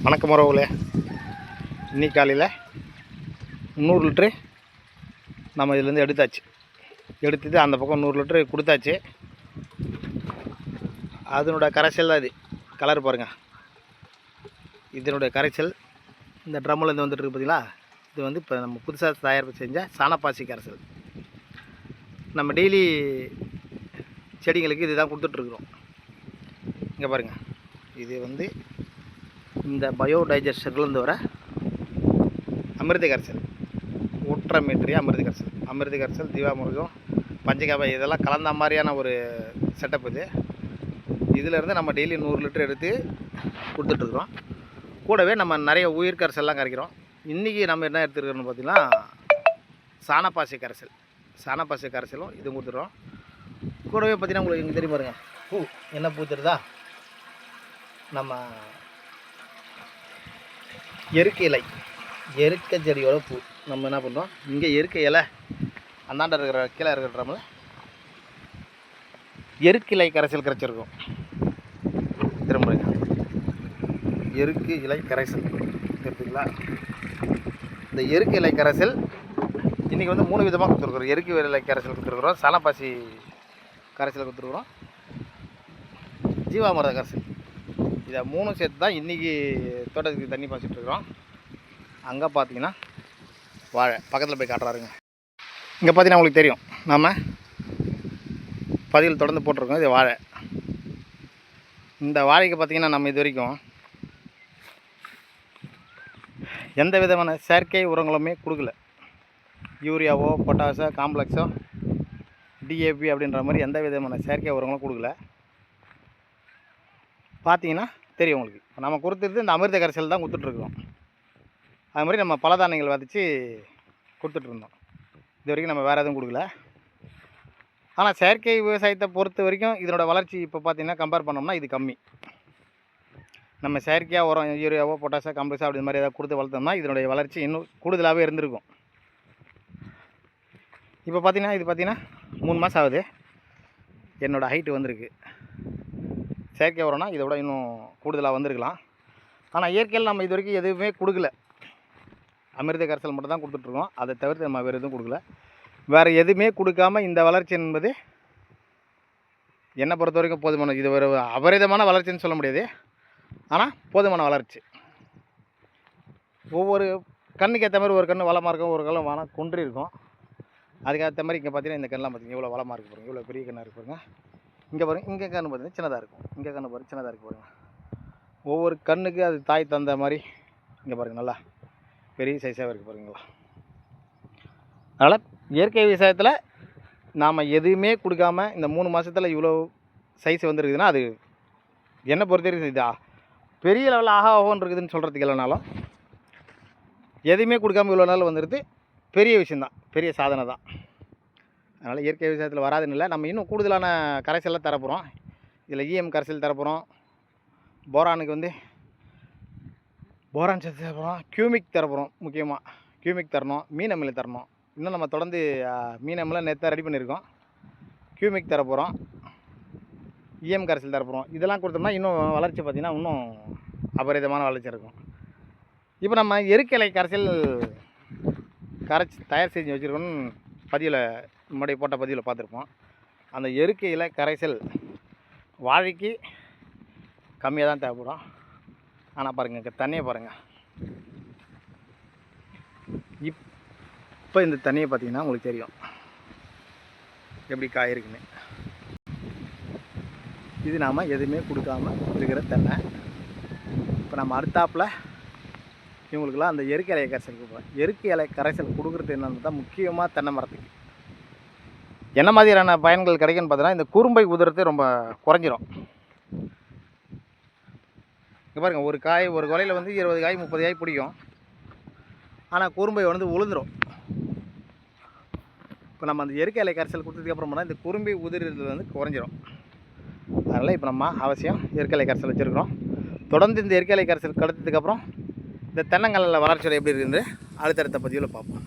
வணக்கம் உறவுகளே. இன்னைக்கு காலையில் 100 லிட்ரு நம்ம இதுலேருந்து எடுத்துட்டு அந்த பக்கம் 100 லிட்ரு கொடுத்தாச்சு. அதனோட கரைசல் தான் இது. கலர் பாருங்கள், இதனுடைய கரைசல் இந்த ட்ரம்மிலேருந்து வந்துட்டு இருக்கு பார்த்தீங்களா. இது வந்து இப்போ நம்ம புதுசாக தயாரிப்பு செஞ்ச சாணப்பாசி கரைசல். நம்ம டெய்லி செடிங்களுக்கு இது தான் கொடுத்துட்ருக்குறோம். இங்கே பாருங்கள், இது வந்து இந்த பயோடைஜஸ்டர்லேருந்து வர அமிர்த கரைசல், ஊற்றமேற்றிய அமிர்த கரைசல் ஜீவாமிர்தம் பஞ்சகாப இதெல்லாம் கலந்த மாதிரியான ஒரு செட்டப் இது. இதிலேருந்து நம்ம டெய்லி 100 லிட்டர் எடுத்து கொடுத்துட்ருக்குறோம். கூடவே நம்ம நிறைய உயிர் கரைசல்லாம் கரைக்கிறோம். இன்றைக்கி நம்ம என்ன எடுத்துருக்கோம்னு பார்த்திங்கன்னா சாணப்பாசி கரைசலும் இது கொடுத்துட்றோம். கூடவே பார்த்திங்கன்னா உங்களுக்கு இங்கே தெரியும் பாருங்கள், பூ என்ன பூ தெரியுதா, நம்ம எருக்க செடியோட பூ. நம்ம என்ன பண்ணுறோம், இங்கே எருக்க இலை அந்தாண்ட இருக்கிற கீழே இருக்கிற ட்ரம்மில் எருக்கு இலை கரைசல் கரைச்சிருக்கோம். திரும்ப எருக்கு இலை கரைசல் தெரியுங்களா. இந்த எருக்கு இலை கரைசல் இன்றைக்கி வந்து 3 விதமாக கொடுத்துருக்குறோம். எருக்கு இலை கரைசல் கொடுத்துருக்குறோம், சாணப்பாசி கரைசல் கொடுத்துருக்குறோம், ஜீவாமிர்த கரைசல். இதை 3 சேர்த்து தான் இன்றைக்கி தோட்டத்துக்கு தண்ணி பாய்ச்சிட்ருக்குறோம். அங்கே பார்த்தீங்கன்னா வாழை பக்கத்தில் போய் காட்டுறாருங்க. இங்கே பார்த்தீங்கன்னா உங்களுக்கு தெரியும், நாம் பதிவில் தொடர்ந்து போட்டிருக்கோம். இது வாழை. இந்த வாழைக்கு பார்த்திங்கன்னா நம்ம இது வரைக்கும் எந்த விதமான செயற்கை உரங்களுமே கொடுக்கல. யூரியாவோ பொட்டாசோ காம்ப்ளெக்ஸோ டிஏபி அப்படின்ற மாதிரி எந்த விதமான செயற்கை உரங்களும் கொடுக்கல. பார்த்தீங்கன்னா தெரியும் உங்களுக்கு. நம்ம கொடுத்துட்டு இந்த அமிர்த கரைசல் தான் கொடுத்துட்ருக்குறோம். அது மாதிரி நம்ம பலதானியங்கள் விதைச்சி கொடுத்துட்ருந்தோம். இது வரைக்கும் நம்ம வேறு எதுவும் கொடுக்கல. ஆனால் செயற்கை விவசாயத்தை பொறுத்த வரைக்கும் இதனோட வளர்ச்சி இப்போ பார்த்திங்கன்னா கம்பேர் பண்ணோம்னா இது கம்மி. நம்ம செயற்கையாக உரம் யூரியாவோ பொட்டாசோ காம்ப்ளெக்ஸோ அப்படி மாதிரி ஏதாவது கொடுத்து வளர்த்தோம்னா இதனுடைய வளர்ச்சி இன்னும் கூடுதலாகவே இருந்திருக்கும். இப்போ பார்த்திங்கன்னா இது பார்த்திங்கன்னா 3 மாதம் ஆகுது. என்னோடய ஹைட்டு வந்திருக்கு. செயற்கை உரம்னா இதை விட இன்னும் கூடுதலாக வந்திருக்கலாம். ஆனால் இயற்கையில் நம்ம இது வரைக்கும் எதுவுமே கொடுக்கல. அமிர்த கரைசல் மட்டும் தான் கொடுத்துட்ருக்கோம். அதை தவிர்த்து நம்ம வேறு எதுவும் கொடுக்கல. வேறு எதுவுமே கொடுக்காம இந்த வளர்ச்சி என்பது என்னை பொறுத்த வரைக்கும் போதுமான, இது ஒரு அபரிதமான வளர்ச்சின்னு சொல்ல முடியாது, ஆனால் போதுமான வளர்ச்சி. ஒவ்வொரு கண்ணுக்கு ஏற்ற மாதிரி ஒரு கன்று வளமாக இருக்கும், ஒரு கன்று வளம் குன்றி இருக்கும். அதுக்கேற்ற மாதிரி இங்கே பார்த்தீங்கன்னா இந்த கண்ணெலாம் பார்த்திங்கன்னா இவ்வளோ வளமாக இருக்குது பாருங்கள், இவ்வளோ பெரிய கண்ணாக இருக்குது பாருங்கள். இங்கே பாருங்கள், இங்கே கன்று பார்த்திங்கன்னா சின்னதாக இருக்கும், இங்கே கன்று பாருங்கள் சின்னதாக இருக்குது பாருங்கள். ஒவ்வொரு கண்ணுக்கு அது தாய் தந்த மாதிரி இங்கே பாருங்கள் நல்லா பெரிய சைஸாக இருக்குது பாருங்களா. அதனால் இயற்கை விவசாயத்தில் நாம் எதுவுமே கொடுக்காம இந்த 3 மாதத்தில் இவ்வளோ சைஸ் வந்துருக்குதுன்னா அது என்னை பொறுத்த வரைக்கும் இதா பெரிய லெவலில் ஆகாவோன்னு இருக்குதுன்னு சொல்கிறதுக்கு இல்லைனாலும் எதுவுமே கொடுக்காம இவ்வளோ நாள் வந்துடுது பெரிய விஷயந்தான், பெரிய சாதனை தான். அதனால் இயற்கை விவசாயத்தில் வராதுன்னு இல்லை, நம்ம இன்னும் கூடுதலான கரைசல்லாம் தரப்போகிறோம். இதில் இஎம் கரைசல் தரப்போகிறோம், போரானுக்கு வந்து போரான் சேர்த்து தரப்போகிறோம், கியூமிக் தரப்போகிறோம். முக்கியமாக கியூமிக் தரணும், மீன் அமில தரணும். இன்னும் நம்ம தொடர்ந்து மீன் அமிலம் நேற்று ரெடி பண்ணியிருக்கோம். கியூமிக் தரப்போகிறோம், இஎம் கரைசல் தரப்போகிறோம். இதெல்லாம் கொடுத்தோம்னா இன்னும் வளர்ச்சி பார்த்திங்கன்னா இன்னும் அபரிதமான வளர்ச்சி இருக்கும். இப்போ நம்ம எருக்கிலை கரைசல் கரைச்சி தயார் செஞ்சு வச்சுருக்கோன்னு பதிவில் முன்னாடி போட்ட பதிவில் பார்த்துருப்போம். அந்த எருக்கு இலை கரைசல் வாழைக்கு கம்மியாக தான் தேவைப்படும். ஆனால் பாருங்கள் இங்கே தண்ணியை பாருங்கள். இப்போ இந்த தண்ணியை பார்த்திங்கன்னா உங்களுக்கு தெரியும் எப்படி காயிருக்குன்னு. இது நாம் எதுவுமே கொடுக்காம இருக்கிற தண்ணி. இப்போ நம்ம அடுத்தாப்பில் இவங்களுக்கெல்லாம் அந்த எருக்கு இலை கரைசல் கொடுப்போம். எருக்கு இலை கரைசல் கொடுக்குறது என்னென்னு தான் முக்கியமாக தென்னை மரத்துக்கு என்ன மாதிரியான பயன்கள் கிடைக்குன்னு பார்த்தீங்கன்னா இந்த குறும்பை உதிரத்தை ரொம்ப குறைஞ்சிரும். இங்கே பாருங்கள், ஒரு கொலையில் வந்து 20 காய் 30 காய் பிடிக்கும். ஆனால் குறும்பை வந்து உளுந்துடும். இப்போ நம்ம அந்த எருக்கு இலை கரைசல் கொடுத்ததுக்கப்புறம் போனால் இந்த குறும்பை உதிர்றது வந்து குறைஞ்சிரும். அதனால் இப்போ நம்ம அவசியம் எருக்கு இலை கரைசல் வச்சுருக்கிறோம். தொடர்ந்து இந்த எருக்கு இலை கரைசல் கடத்ததுக்கப்புறம் இந்த தென்னங்கல்லில் வளர்ச்சியோட எப்படி இருக்குது அடுத்தடுத்த பதிவில் பார்ப்போம்.